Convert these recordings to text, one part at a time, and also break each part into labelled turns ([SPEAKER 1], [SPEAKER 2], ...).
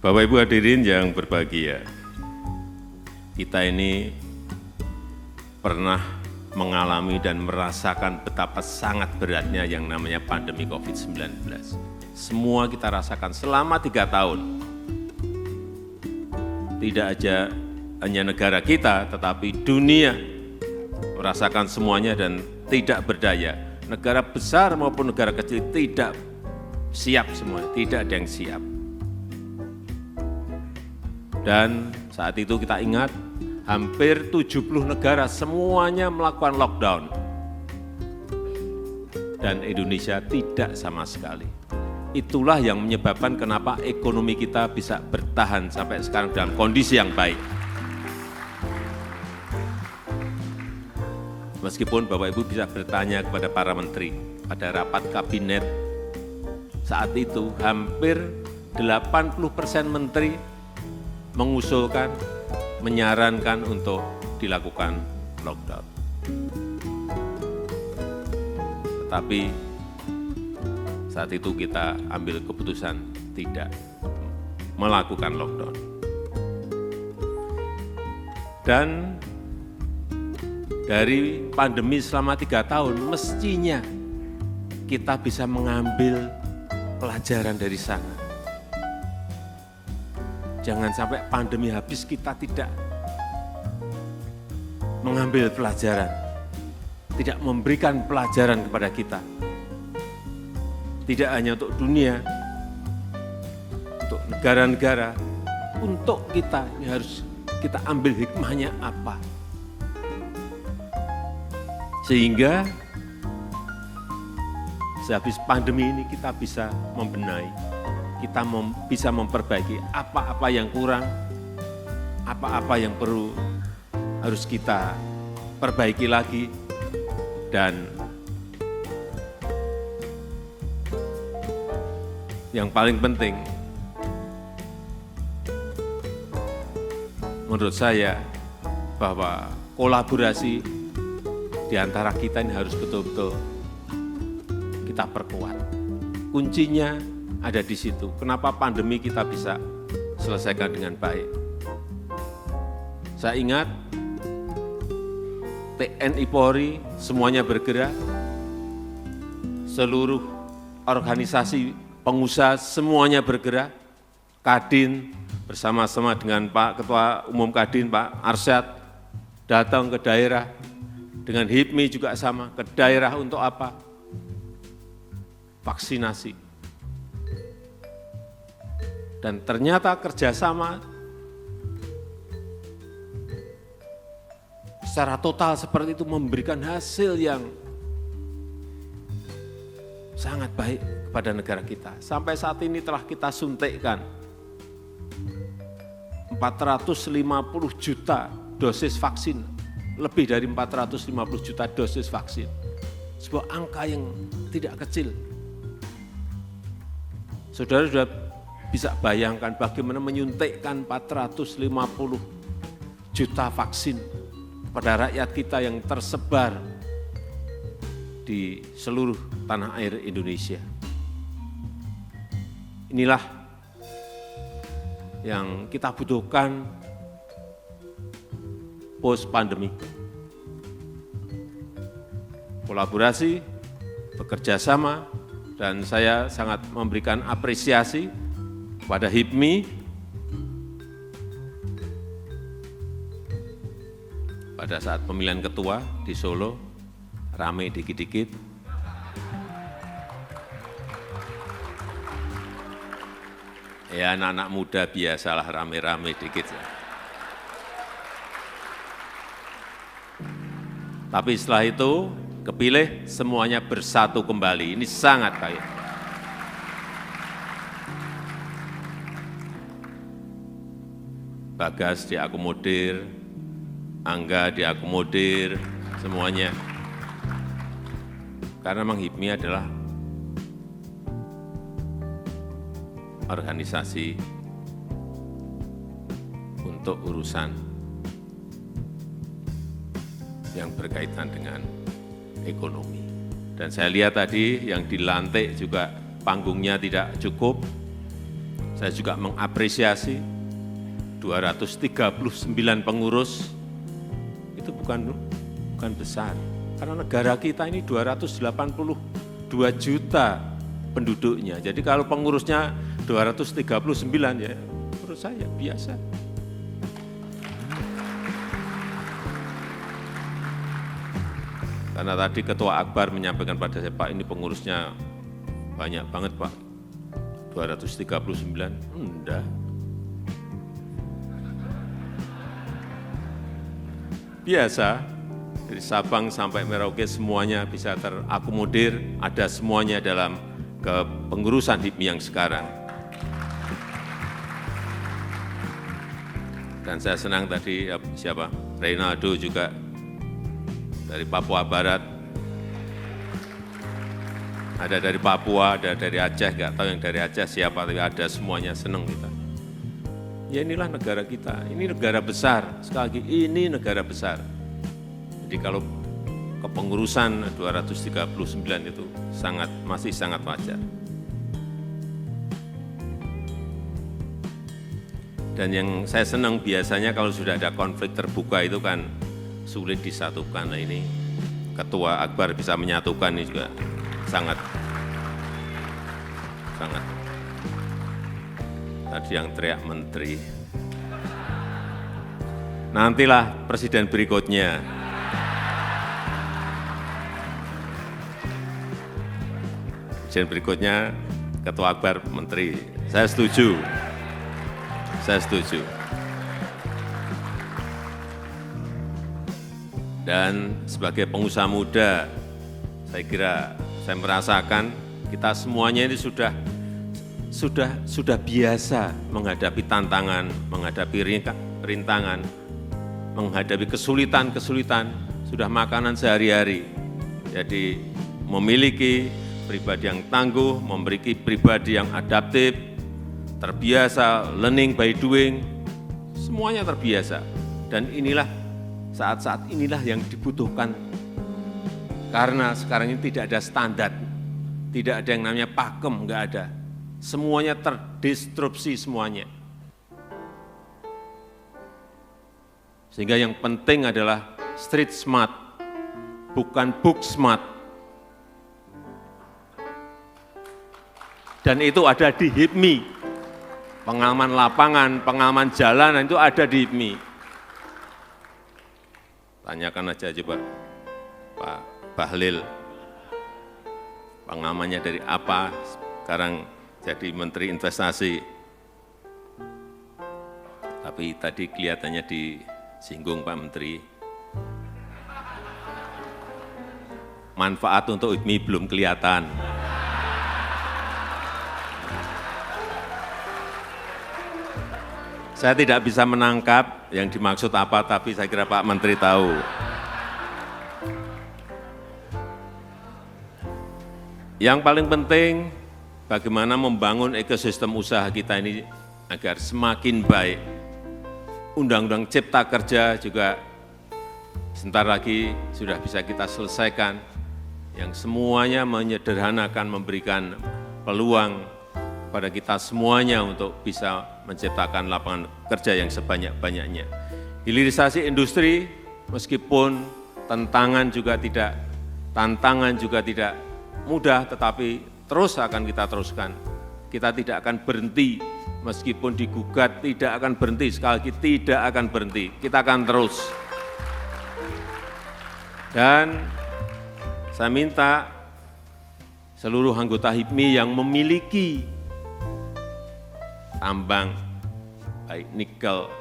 [SPEAKER 1] Bapak Ibu hadirin yang berbahagia, kita ini pernah mengalami dan merasakan betapa sangat beratnya yang namanya pandemi COVID-19. Semua kita rasakan selama 3 tahun. Tidak aja hanya negara kita, tetapi dunia merasakan semuanya dan tidak berdaya. Negara besar maupun negara kecil tidak siap semua, tidak ada yang siap. Dan saat itu kita ingat, hampir 70 negara semuanya melakukan lockdown. Dan Indonesia tidak sama sekali. Itulah yang menyebabkan kenapa ekonomi kita bisa bertahan sampai sekarang dalam kondisi yang baik. Meskipun Bapak Ibu bisa bertanya kepada para menteri, pada rapat kabinet saat itu hampir 80% menteri mengusulkan, menyarankan untuk dilakukan lockdown. Tetapi saat itu kita ambil keputusan tidak melakukan lockdown. Dan dari pandemi selama 3 tahun, mestinya kita bisa mengambil pelajaran dari sana. Jangan sampai pandemi habis kita tidak mengambil pelajaran, tidak memberikan pelajaran kepada kita. Tidak hanya untuk dunia, untuk negara-negara, untuk kita, ini harus kita ambil hikmahnya apa. Sehingga sehabis pandemi ini kita bisa membenahi, kita bisa memperbaiki apa-apa yang kurang, apa-apa yang perlu harus kita perbaiki lagi, dan yang paling penting, menurut saya, bahwa kolaborasi di antara kita ini harus betul-betul kita perkuat. Kuncinya ada di situ. Kenapa pandemi kita bisa selesaikan dengan baik? Saya ingat TNI Polri semuanya bergerak, seluruh organisasi pengusaha semuanya bergerak, Kadin bersama-sama dengan Pak Ketua Umum Kadin, Pak Arsyad, datang ke daerah, dengan HIPMI juga sama, ke daerah untuk apa? Vaksinasi. Dan ternyata kerjasama secara total seperti itu memberikan hasil yang sangat baik kepada negara kita. Sampai saat ini telah kita suntikkan 450 juta dosis vaksin, lebih dari 450 juta dosis vaksin. Sebuah angka yang tidak kecil. Saudara sudah bisa bayangkan bagaimana menyuntikkan 450 juta vaksin kepada rakyat kita yang tersebar di seluruh tanah air Indonesia. Inilah yang kita butuhkan post pandemi. Kolaborasi, bekerja sama, dan saya sangat memberikan apresiasi kepada HIPMI pada saat pemilihan ketua di Solo, rame dikit-dikit. Ya anak-anak muda biasalah rame-rame dikit. Tapi setelah itu kepilih semuanya bersatu kembali. Ini sangat baik. Bagas diakomodir, Angga diakomodir, semuanya. Karena memang HIPMI adalah organisasi untuk urusan yang berkaitan dengan ekonomi. Dan saya lihat tadi yang dilantik juga panggungnya tidak cukup. Saya juga mengapresiasi 239 pengurus, itu bukan besar. Karena negara kita ini 282 juta penduduknya. Jadi kalau pengurusnya 239 ya menurut saya biasa. Karena tadi Ketua Akbar menyampaikan pada saya, Pak, ini pengurusnya banyak banget, Pak. 239, enggak. Biasa, dari Sabang sampai Merauke semuanya bisa terakomodir, ada semuanya dalam kepengurusan HIPMI yang sekarang. Dan saya senang tadi siapa? Reynaldo juga dari Papua Barat, ada dari Papua, ada dari Aceh, nggak tahu yang dari Aceh siapa, tapi ada semuanya, senang kita. Ya inilah negara kita, ini negara besar, sekali lagi ini negara besar. Jadi kalau kepengurusan 239 itu masih sangat wajar. Dan yang saya senang biasanya kalau sudah ada konflik terbuka itu kan sulit disatukan. Nah ini Ketua Akbar bisa menyatukan, ini juga sangat. Tadi yang teriak menteri. Nantilah presiden berikutnya. Presiden berikutnya Ketua Akbar menteri. Saya setuju. Dan sebagai pengusaha muda, saya kira saya merasakan kita semuanya ini sudah biasa menghadapi tantangan, menghadapi rintangan, menghadapi kesulitan, sudah makanan sehari-hari. Jadi memiliki pribadi yang tangguh, memiliki pribadi yang adaptif, terbiasa learning by doing, semuanya terbiasa. Dan inilah saat-saat inilah yang dibutuhkan. Karena sekarang ini tidak ada standar, tidak ada yang namanya pakem, enggak ada. Semuanya terdistrupsi semuanya. Sehingga yang penting adalah street smart, bukan book smart. Dan itu ada di HIPMI. Pengalaman lapangan, pengalaman jalanan itu ada di HIPMI. Tanyakan aja coba Pak Bahlil, pengalamannya dari apa, sekarang jadi Menteri Investasi. Tapi tadi kelihatannya disinggung Pak Menteri. Manfaat untuk HIPMI belum kelihatan. Saya tidak bisa menangkap yang dimaksud apa, tapi saya kira Pak Menteri tahu. Yang paling penting, bagaimana membangun ekosistem usaha kita ini agar semakin baik. Undang-undang Cipta Kerja juga sebentar lagi sudah bisa kita selesaikan, yang semuanya menyederhanakan, memberikan peluang pada kita semuanya untuk bisa menciptakan lapangan kerja yang sebanyak-banyaknya. Hilirisasi industri, meskipun tantangan juga tidak mudah, tetapi terus akan kita teruskan. Kita tidak akan berhenti, meskipun digugat tidak akan berhenti, sekali lagi tidak akan berhenti, kita akan terus. Dan saya minta seluruh anggota HIPMI yang memiliki tambang, baik nikel,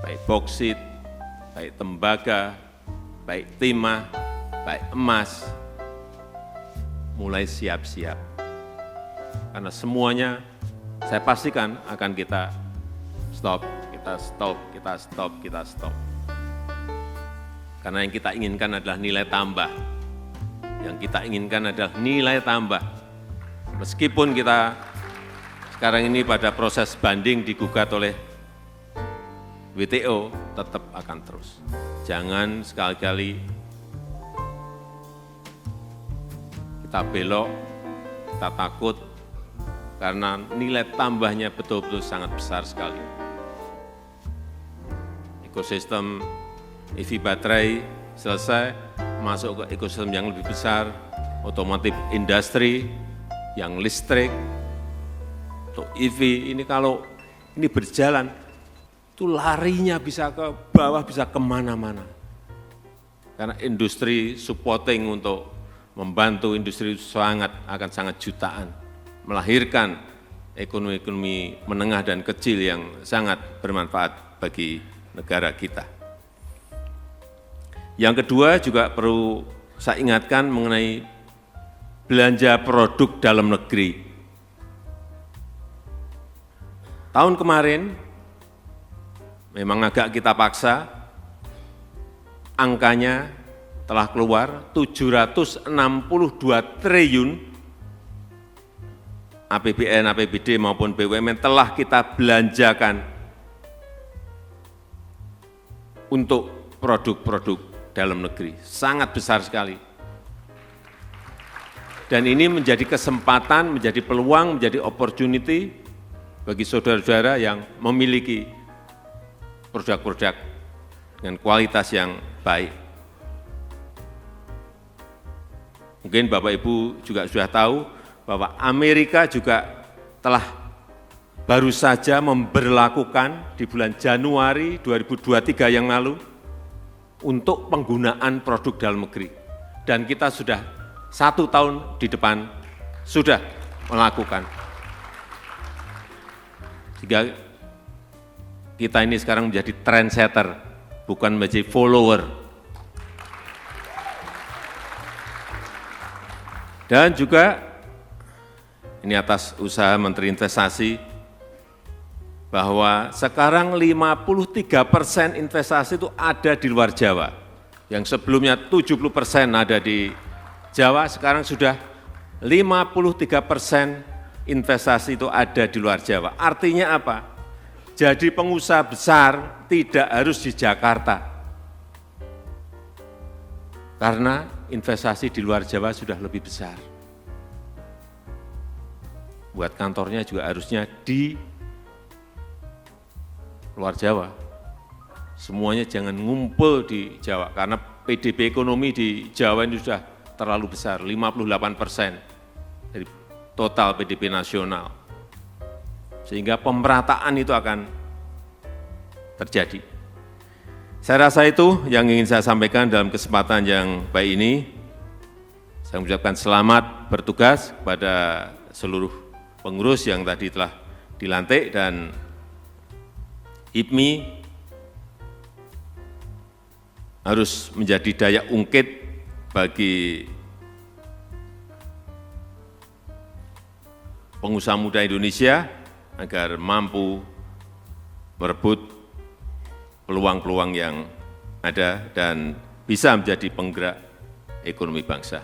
[SPEAKER 1] baik boksit, baik tembaga, baik timah, baik emas, mulai siap-siap. Karena semuanya saya pastikan akan kita stop. Karena yang kita inginkan adalah nilai tambah. Yang kita inginkan adalah nilai tambah. Meskipun kita sekarang ini pada proses banding digugat oleh WTO, tetap akan terus. Jangan sekali-kali kita belok, kita takut, karena nilai tambahnya betul-betul sangat besar sekali. Ekosistem EV baterai selesai, masuk ke ekosistem yang lebih besar, otomotif industri, yang listrik, untuk EV, ini kalau ini berjalan, itu larinya bisa ke bawah, bisa kemana-mana. Karena industri supporting untuk membantu industri akan sangat jutaan, melahirkan ekonomi menengah dan kecil yang sangat bermanfaat bagi negara kita. Yang kedua juga perlu saya ingatkan mengenai belanja produk dalam negeri. Tahun kemarin memang agak kita paksa, angkanya telah keluar 762 triliun APBN, APBD maupun BUMN telah kita belanjakan untuk produk-produk dalam negeri. Sangat besar sekali. Dan ini menjadi kesempatan, menjadi peluang, menjadi opportunity bagi saudara-saudara yang memiliki produk-produk dengan kualitas yang baik. Mungkin Bapak Ibu juga sudah tahu bahwa Amerika juga telah baru saja memberlakukan di bulan Januari 2023 yang lalu untuk penggunaan produk dalam negeri. Dan kita sudah 1 tahun di depan sudah melakukan. Sehingga kita ini sekarang menjadi trendsetter, bukan menjadi follower. Dan juga ini atas usaha Menteri Investasi, bahwa sekarang 53% investasi itu ada di luar Jawa. Yang sebelumnya 70% ada di Jawa, sekarang sudah 53% investasi itu ada di luar Jawa. Artinya apa? Jadi pengusaha besar tidak harus di Jakarta. Karena investasi di luar Jawa sudah lebih besar. Buat kantornya juga harusnya di luar Jawa. Semuanya jangan ngumpul di Jawa, karena PDB ekonomi di Jawa ini sudah terlalu besar, 58% dari total PDB nasional. Sehingga pemerataan itu akan terjadi. Saya rasa itu yang ingin saya sampaikan dalam kesempatan yang baik ini. Saya mengucapkan selamat bertugas kepada seluruh pengurus yang tadi telah dilantik, dan IPMI harus menjadi daya ungkit bagi pengusaha muda Indonesia agar mampu merebut peluang-peluang yang ada dan bisa menjadi penggerak ekonomi bangsa.